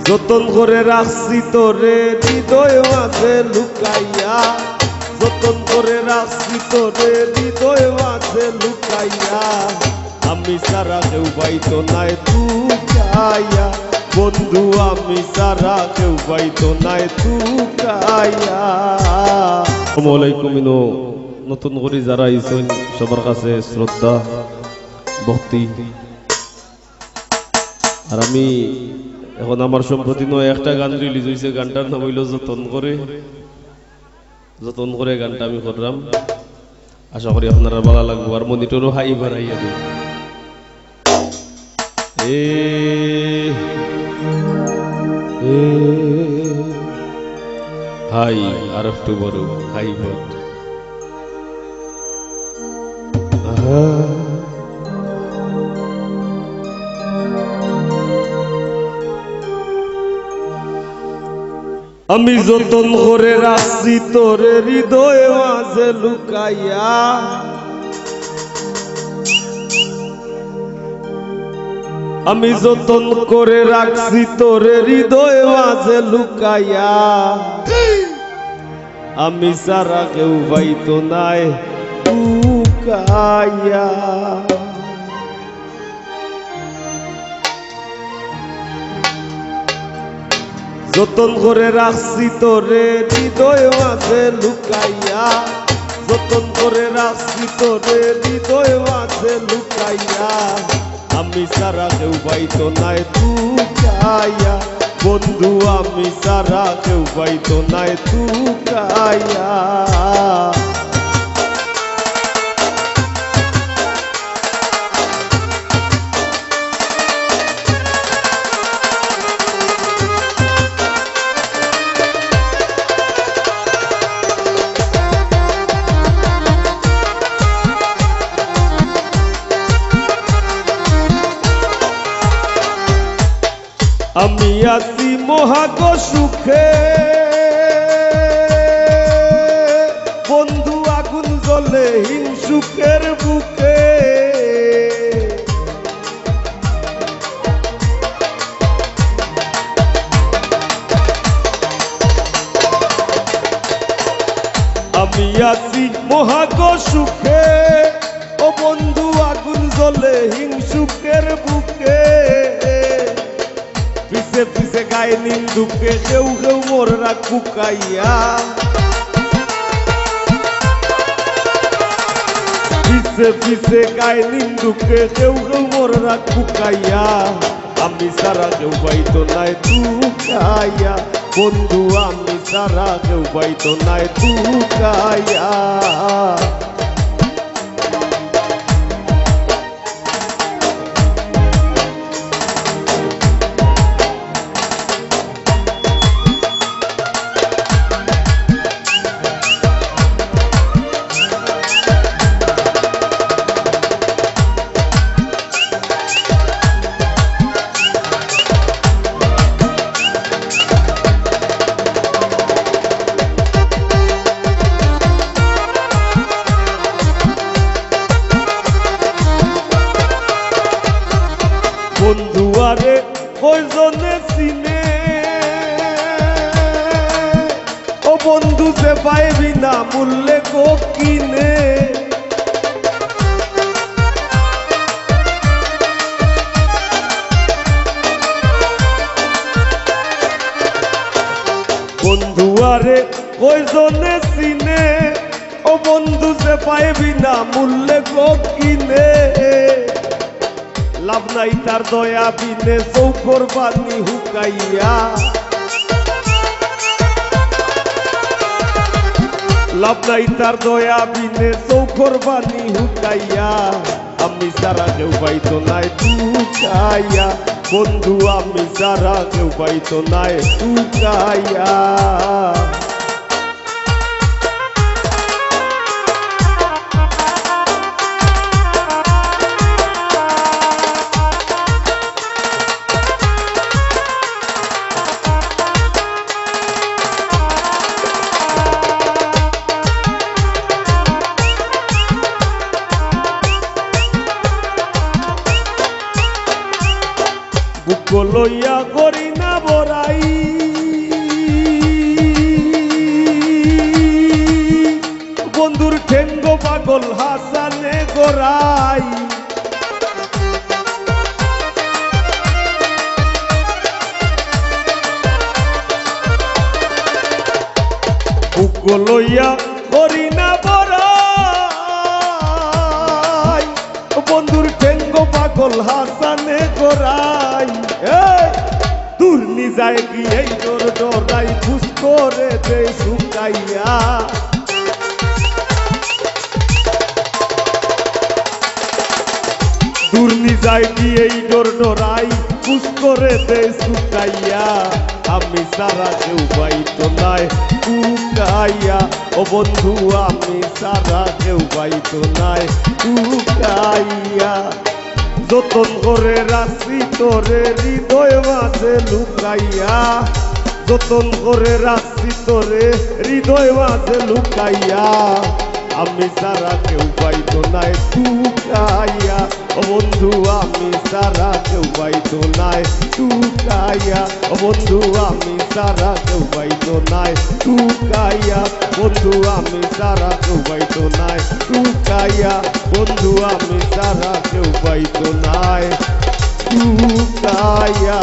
যতন করে রাখছি তোরে হৃদয় মাঝে লুকাইয়া, যতন করে রাখছি তোরে হৃদয় মাঝে লুকাইয়া, আমি সারা কেউ পাইতো নাই তুকাইয়া, বন্ধু আমি সারা কেউ পাইতো নাই তুকাইয়া। আসসালামু আলাইকুম। নতুন করে যারা আইছেন সবার কাছে শ্রদ্ধা ভক্তি। আর আমি এখন আমার সম্প্রতি নয় একটা গান রিলিজ হয়েছে, গানটার নাম হইল যতন করে। যতন করে গানটা আমি করলাম, আশা করি আপনারা ভালো লাগবো। আর মনিটরও হাই বাড়াইয়া দিই। হাই আর একটু বড় হাই বড়। আমি যতন করে রাখছি তোরে হৃদয় মাঝে লুকাইয়া, আমি যতন করে রাখছি তোরে হৃদয় মাঝে লুকাইয়া, আমি সারা কেউ পাইতো নাই লুকাইয়া। যতন করে রাখছি তোরে হৃদয় মাঝে লুকাইয়া, যতন করে রাখছি তোরে হৃদয় মাঝে লুকাইয়া, আমি সারা কেউ পাইতো নাই তুকাইয়া, বন্ধু আমি সারা কেউ পাইতো নাই তুকাইয়া। আমি আছি মহাগ সুখে, বন্ধু আগুন জ্বলে হিংসুকের বুকে, আমি আছি মহাগ সুখে, ও বন্ধু আগুন জ্বলে হিংসুকের বুকে, পিছে পিছে গায়ে নিন্দুকে কেউ কেউ মোর রাগ বুকাইয়া, পিছে পিছে গায়ে নিন্দুকে কেউ কেউ মোর রাগ বুকাইয়া, আমি সারা কেউ পাইতো নাই তুকাইয়া, বন্ধু আমি সারা কেউ পাইতো নাই তুকাইয়া। বন্ধু আরে কয়জনে চিনে, ও বন্ধু যে পাইবি না মূল্যে গো কিনে, বন্ধু আরে কয়জনে চিনে, ও বন্ধু যে পাইবি না মূল্যে গো কিনে, লাভ নাই তার দয়া বিনে চৌকর বানি হুকাইয়া, লাভ নাই তার দয়া বিনে চৌকর বানি হুকাইয়া, আমি সারা কেউ পাইতো নাই তুকাইয়া, বন্ধু আমি সারা কেউ পাইতো নাই তুকাইয়া। বুক লইয়া করি না গোরাই বন্ধুর ঠেঙ্গ পাগল হাসানে গোরাই বুক লইয়া করি না বড়াই বন্ধুর ঠেঙ্গ পাগল হাসানে গোরাই দূর নিজায় গিয়ে তোর ডরাই খুশ করে দে শুকাইয়া দূর নিজায় গিয়ে ডোর ডরাই খুশ করে দে শুকাইয়া আমি সারা কেউ পাইতো নাই শুকাইয়া ও বন্ধু আমি সারা কেউ পাইতো নাই শুকাইয়া যতন করে রাখছি তোরে হৃদয় মাঝে লুকাইয়া যতন করে রাখছি তোরে হৃদয় মাঝে লুকাইয়া আমি সারা কেউ পাইতো নাই শুকাইয়া ও বন্ধু আমি সারা কেউ পাইতো নাই শুকাইয়া ও বন্ধু আমি সারা কেউ পাইতো নাই শুকাইয়া বন্ধু আমি সারা কেউ পাইতো নাই শুকাইয়া বন্ধু আমি সারা কেউ পাইতো নাই শুকাইয়া